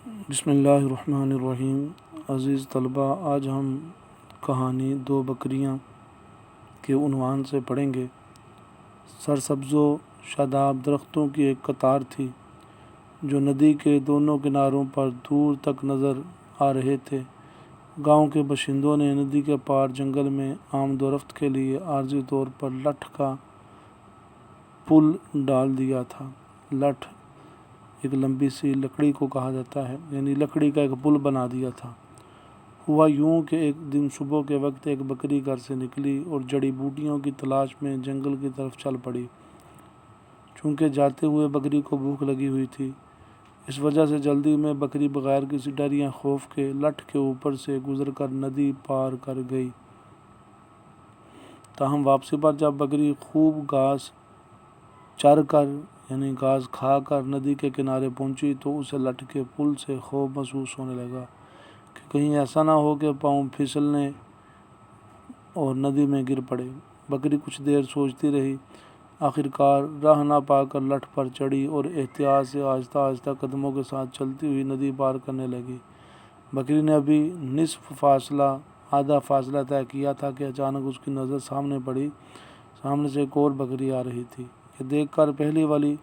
بسم اللہ الرحمن الرحیم۔ عزیز طلبہ، آج ہم کہانی دو بکریاں کے عنوان سے پڑھیں گے۔ سرسبز و شاداب درختوں کی ایک قطار تھی جو ندی کے دونوں کناروں پر دور تک نظر آ رہے تھے۔ گاؤں کے باشندوں نے ندی کے پار جنگل میں آمد و رفت کے لیے عارضی طور پر لٹھ کا پل ڈال دیا تھا۔ لٹھ ایک لمبی سی لکڑی کو کہا جاتا ہے، یعنی لکڑی کا ایک پل بنا دیا تھا۔ ہوا یوں کہ ایک دن صبح کے وقت ایک بکری گھر سے نکلی اور جڑی بوٹیوں کی تلاش میں جنگل کی طرف چل پڑی۔ چونکہ جاتے ہوئے بکری کو بھوک لگی ہوئی تھی، اس وجہ سے جلدی میں بکری بغیر کسی ڈر یا خوف کے لٹھ کے اوپر سے گزر کر ندی پار کر گئی۔ تاہم واپسی پر جب بکری خوب گھاس چر کر یعنی گھاس کھا کر ندی کے کنارے پہنچی تو اسے لٹھ کے پل سے خوف محسوس ہونے لگا کہ کہیں ایسا نہ ہو کہ پاؤں پھسلنے اور ندی میں گر پڑے۔ بکری کچھ دیر سوچتی رہی، آخرکار راہ نہ پا کر لٹھ پر چڑھی اور احتیاط سے آہستہ آہستہ قدموں کے ساتھ چلتی ہوئی ندی پار کرنے لگی۔ بکری نے ابھی آدھا فاصلہ طے کیا تھا کہ اچانک اس کی نظر سامنے پڑی۔ سامنے سے ایک اور بکری آ رہی تھی۔ یہ دیکھ کر پہلی والی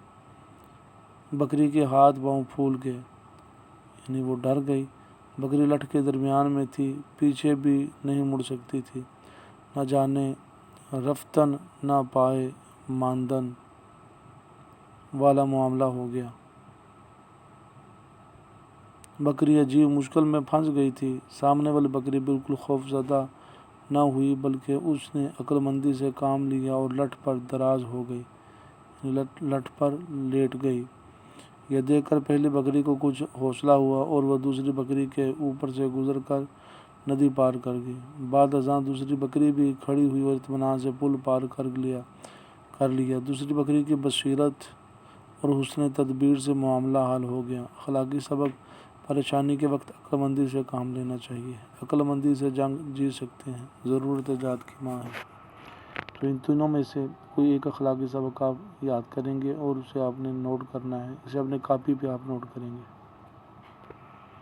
بکری کے ہاتھ پاؤں پھول گئے، یعنی وہ ڈر گئی۔ بکری لٹھ کے درمیان میں تھی، پیچھے بھی نہیں مڑ سکتی تھی۔ نہ جانے رفتن نہ پائے ماندن والا معاملہ ہو گیا۔ بکری عجیب مشکل میں پھنس گئی تھی۔ سامنے والی بکری بالکل خوف زدہ نہ ہوئی، بلکہ اس نے عقل مندی سے کام لیا اور لٹھ پر دراز ہو گئی، لٹھ پر لیٹ گئی۔ یہ دیکھ کر پہلی بکری کو کچھ حوصلہ ہوا اور وہ دوسری بکری کے اوپر سے گزر کر ندی پار کر گئی۔ بعد ازاں دوسری بکری بھی کھڑی ہوئی اور اطمینان سے پل پار کر لیا۔ دوسری بکری کی بصیرت اور حسن تدبیر سے معاملہ حل ہو گیا۔ اخلاقی سبق: پریشانی کے وقت عقل مندی سے کام لینا چاہیے۔ عقل مندی سے جنگ جیت سکتے ہیں، ضرورت جات کی ماں ہے۔ تو ان تینوں میں سے کوئی ایک اخلاقی سبق آپ یاد کریں گے اور اسے آپ نے نوٹ کرنا ہے۔ اسے اپنے کاپی پہ آپ نوٹ کریں گے۔